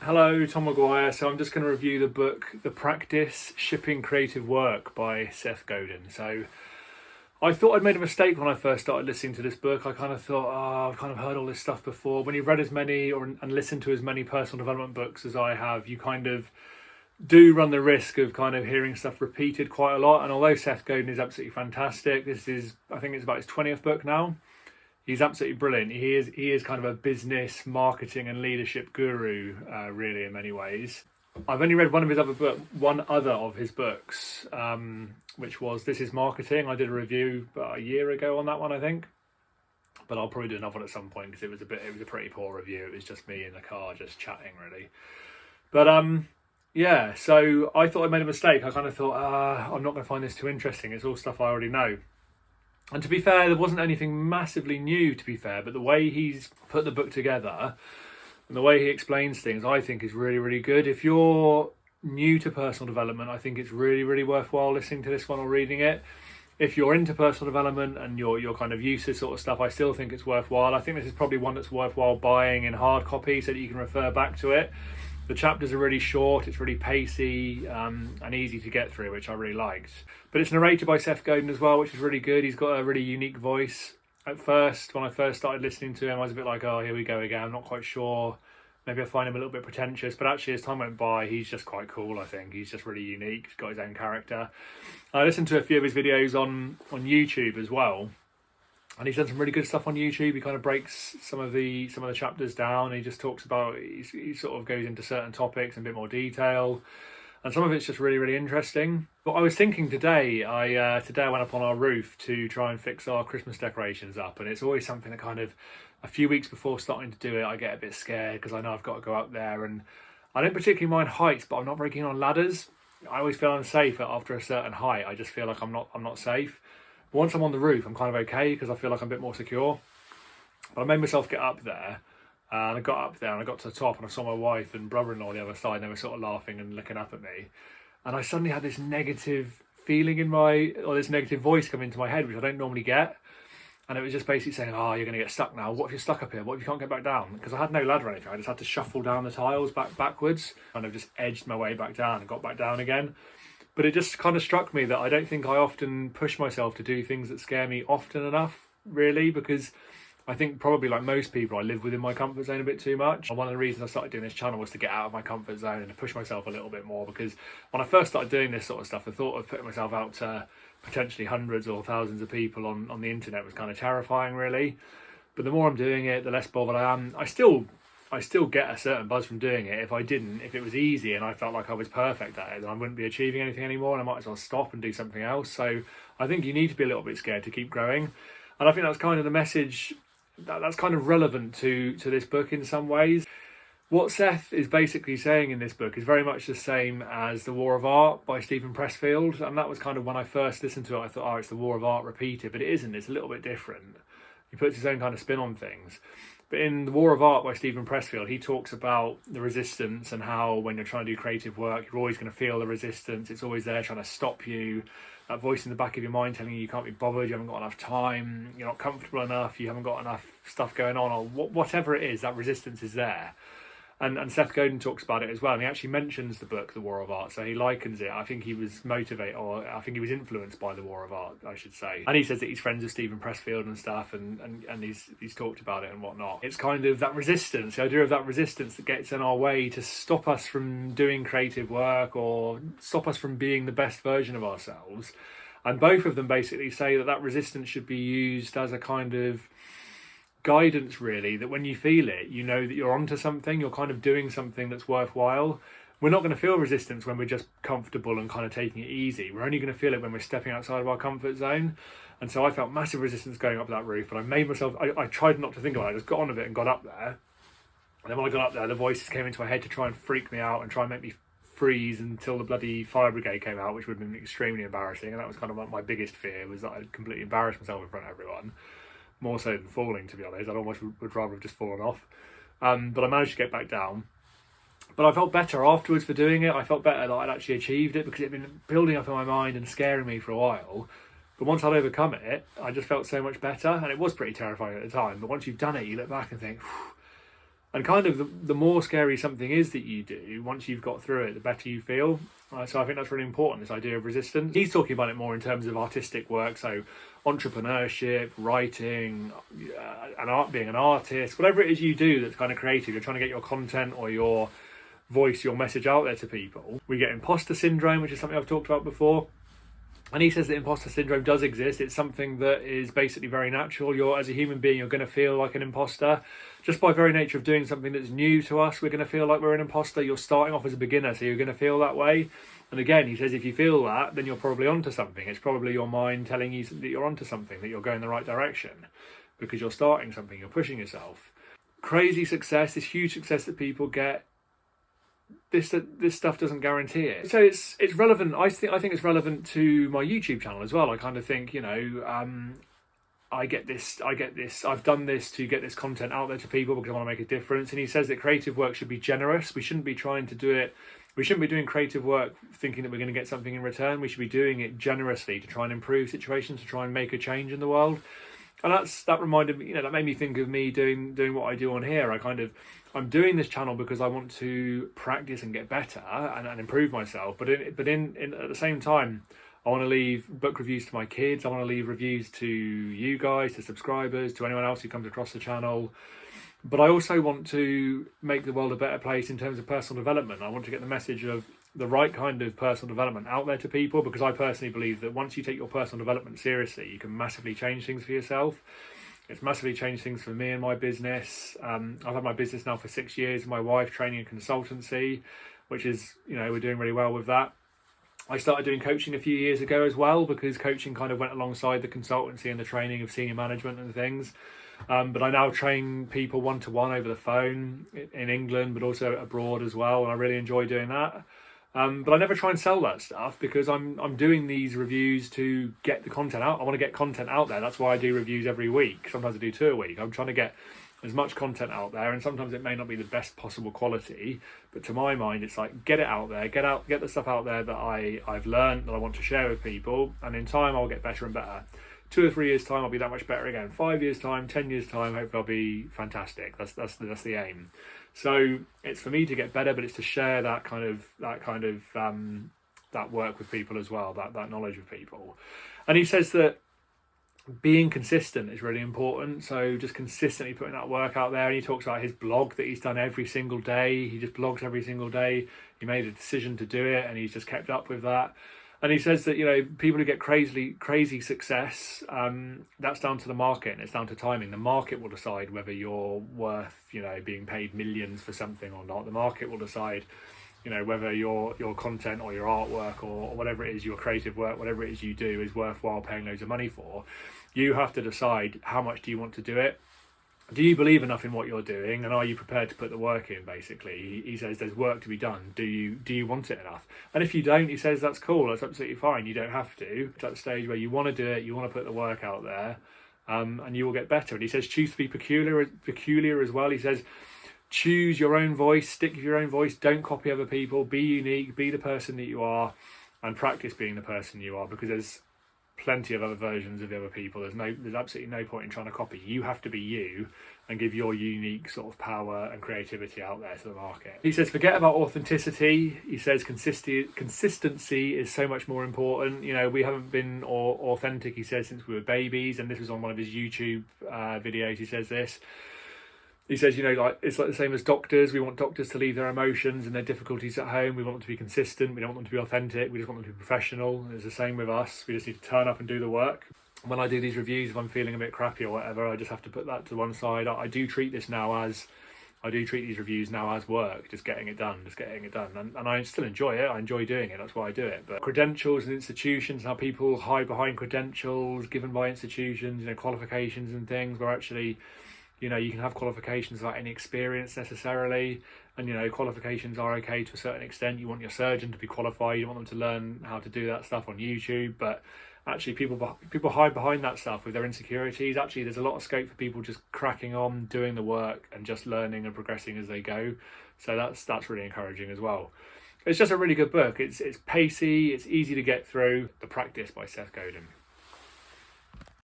Hello, Tom Maguire. So I'm just going to review the book, The Practice Shipping Creative Work by Seth Godin. So I thought I'd made a mistake when I first started listening to this book. I kind of thought, I've kind of heard all this stuff before. When you've read as many and listened to as many personal development books as I have, you kind of do run the risk of kind of hearing stuff repeated quite a lot. And although Seth Godin is absolutely fantastic, I think it's about his 20th book now. He's absolutely brilliant. He is kind of a business, marketing, and leadership guru, really, in many ways. I've only read one other of his books, which was This Is Marketing. I did a review about a year ago on that one, I think. But I'll probably do another one at some point because it was a pretty poor review. It was just me in the car just chatting, really. But yeah. So I thought I made a mistake. I kind of thought, I'm not going to find this too interesting. It's all stuff I already know. And to be fair, there wasn't anything massively new, to be fair, but the way he's put the book together and the way he explains things, I think is really, really good. If you're new to personal development, I think it's really, really worthwhile listening to this one or reading it. If you're into personal development and you're kind of used to this sort of stuff, I still think it's worthwhile. I think this is probably one that's worthwhile buying in hard copy so that you can refer back to it. The chapters are really short, it's really pacey and easy to get through, which I really liked. But it's narrated by Seth Godin as well, which is really good. He's got a really unique voice. At first, when I first started listening to him, I was a bit like, oh, here we go again. I'm not quite sure. Maybe I find him a little bit pretentious. But actually, as time went by, he's just quite cool, I think. He's just really unique. He's got his own character. I listened to a few of his videos on YouTube as well. And he's done some really good stuff on YouTube. He kind of breaks some of the chapters down. He just talks about, he sort of goes into certain topics in a bit more detail. And some of it's just really, really interesting. But I was thinking today I went up on our roof to try and fix our Christmas decorations up. And it's always something that kind of, a few weeks before starting to do it, I get a bit scared because I know I've got to go up there. And I don't particularly mind heights, but I'm not very keen on ladders. I always feel unsafe after a certain height. I just feel like I'm not safe. But once I'm on the roof, I'm kind of okay because I feel like I'm a bit more secure. But I made myself get up there, and I got up there and I got to the top and I saw my wife and brother-in-law on the other side, and they were sort of laughing and looking up at me. And I suddenly had this negative feeling this negative voice come into my head, which I don't normally get. And it was just basically saying, oh, you're going to get stuck now. What if you're stuck up here? What if you can't get back down? Because I had no ladder or anything. I just had to shuffle down the tiles backwards. Kind of just edged my way back down and got back down again. But it just kind of struck me that I don't think I often push myself to do things that scare me often enough, really, because I think probably like most people, I live within my comfort zone a bit too much. And one of the reasons I started doing this channel was to get out of my comfort zone and to push myself a little bit more, because when I first started doing this sort of stuff, the thought of putting myself out to potentially hundreds or thousands of people on the internet was kind of terrifying, really. But the more I'm doing it, the less bothered I am. I still get a certain buzz from doing it. If it was easy and I felt like I was perfect at it, then I wouldn't be achieving anything anymore and I might as well stop and do something else. So I think you need to be a little bit scared to keep growing. And I think that's kind of the message that's kind of relevant to this book in some ways. What Seth is basically saying in this book is very much the same as The War of Art by Stephen Pressfield. And that was kind of when I first listened to it, I thought, it's The War of Art repeated, but it isn't. It's a little bit different. He puts his own kind of spin on things. But in The War of Art by Stephen Pressfield, he talks about the resistance and how when you're trying to do creative work, you're always going to feel the resistance. It's always there trying to stop you. That voice in the back of your mind telling you can't be bothered, you haven't got enough time, you're not comfortable enough, you haven't got enough stuff going on, or whatever it is, that resistance is there. And Seth Godin talks about it as well, and he actually mentions the book, The War of Art, so he likens it. I think he was motivated, or I think he was influenced by The War of Art, I should say. And he says that he's friends with Stephen Pressfield and stuff, and he's talked about it and whatnot. It's kind of that resistance, the idea of that resistance that gets in our way to stop us from doing creative work or stop us from being the best version of ourselves. And both of them basically say that resistance should be used as a kind of guidance, really, that when you feel it, you know that you're onto something, you're kind of doing something that's worthwhile. We're not going to feel resistance when we're just comfortable and kind of taking it easy. We're only going to feel it when we're stepping outside of our comfort zone. And so I felt massive resistance going up that roof, but I tried not to think about it. I just got on with it and got up there. And then when I got up there, the voices came into my head to try and freak me out and try and make me freeze until the bloody fire brigade came out, which would have been extremely embarrassing. And that was kind of my biggest fear, was that I'd completely embarrass myself in front of everyone. More so than falling, to be honest. I'd almost would rather have just fallen off. But I managed to get back down. But I felt better afterwards for doing it. I felt better that I'd actually achieved it because it had been building up in my mind and scaring me for a while. But once I'd overcome it, I just felt so much better. And it was pretty terrifying at the time. But once you've done it, you look back and think, And kind of the more scary something is that you do, once you've got through it, the better you feel. So I think that's really important, this idea of resistance. He's talking about it more in terms of artistic work, so entrepreneurship, writing, being an artist, whatever it is you do that's kind of creative. You're trying to get your content or your voice, your message out there to people. We get imposter syndrome, which is something I've talked about before. And he says that imposter syndrome does exist. It's something that is basically very natural. As a human being, you're going to feel like an imposter. Just by very nature of doing something that's new to us, we're going to feel like we're an imposter. You're starting off as a beginner, so you're going to feel that way. And again, he says if you feel that, then you're probably onto something. It's probably your mind telling you that you're onto something, that you're going the right direction, because you're starting something, you're pushing yourself. Crazy success, this huge success that people get, this stuff doesn't guarantee it. So it's relevant. I think it's relevant to my YouTube channel as well. I kind of think, I get this. I've done this to get this content out there to people because I want to make a difference. And he says that creative work should be generous. We shouldn't be trying to do it. We shouldn't be doing creative work thinking that we're going to get something in return. We should be doing it generously to try and improve situations, to try and make a change in the world. And that reminded me, that made me think of me doing what I do on here. I'm doing this channel because I want to practice and get better and improve myself. But at the same time, I want to leave book reviews to my kids. I want to leave reviews to you guys, to subscribers, to anyone else who comes across the channel. But I also want to make the world a better place in terms of personal development. I want to get the message of the right kind of personal development out there to people, because I personally believe that once you take your personal development seriously, you can massively change things for yourself. It's massively changed things for me and my business. I've had my business now for 6 years. My wife training and consultancy, which is, we're doing really well with that. I started doing coaching a few years ago as well, because coaching kind of went alongside the consultancy and the training of senior management and things. But I now train people one-to-one over the phone in England, but also abroad as well. And I really enjoy doing that. But I never try and sell that stuff, because I'm doing these reviews to get the content out. I want to get content out there. That's why I do reviews every week. Sometimes I do 2 a week. I'm trying to get as much content out there, and sometimes it may not be the best possible quality, but to my mind, it's like, get it out there, get the stuff out there that I've learned, that I want to share with people, and in time I'll get better and better. 2 or 3 years time, I'll be that much better again. 5 years time, 10 years time, hopefully I'll be fantastic. That's the aim. So it's for me to get better, but it's to share that work with people as well, that knowledge with people. And he says that being consistent is really important. So just consistently putting that work out there. And he talks about his blog that he's done every single day. He just blogs every single day. He made a decision to do it, and he's just kept up with that. And he says that, people who get crazy success, that's down to the market, and it's down to timing. The market will decide whether you're worth, being paid millions for something or not. The market will decide, whether your content or your artwork or whatever it is, your creative work, whatever it is you do is worthwhile paying loads of money for. You have to decide, how much do you want to do it? Do you believe enough in what you're doing, and are you prepared to put the work in? Basically, he says there's work to be done. Do you want it enough? And if you don't, he says that's cool. That's absolutely fine. You don't have to. It's at the stage where you want to do it, you want to put the work out there, and you will get better. And he says choose to be peculiar as well. He says choose your own voice, stick with your own voice. Don't copy other people. Be unique. Be the person that you are, and practice being the person you are, because there's plenty of other versions of the other people. There's absolutely no point in trying to copy. You have to be you and give your unique sort of power and creativity out there to the market. He says forget about authenticity. He says consistency is so much more important. We haven't been authentic, he says, since we were babies, and this was on one of his YouTube videos. He says this. He says, it's like the same as doctors. We want doctors to leave their emotions and their difficulties at home. We want them to be consistent. We don't want them to be authentic. We just want them to be professional. It's the same with us. We just need to turn up and do the work. When I do these reviews, if I'm feeling a bit crappy or whatever, I just have to put that to one side. I do treat these reviews now as work, just getting it done. And I still enjoy it. I enjoy doing it. That's why I do it. But credentials and institutions, how people hide behind credentials given by institutions, qualifications and things, where actually, you can have qualifications without any experience necessarily, and qualifications are okay to a certain extent. You want your surgeon to be qualified, you want them to learn how to do that stuff on YouTube, but actually people hide behind that stuff with their insecurities. Actually, there's a lot of scope for people just cracking on, doing the work, and just learning and progressing as they go. So that's really encouraging as well. It's just a really good book. It's pacey, it's easy to get through. The Practice by Seth Godin.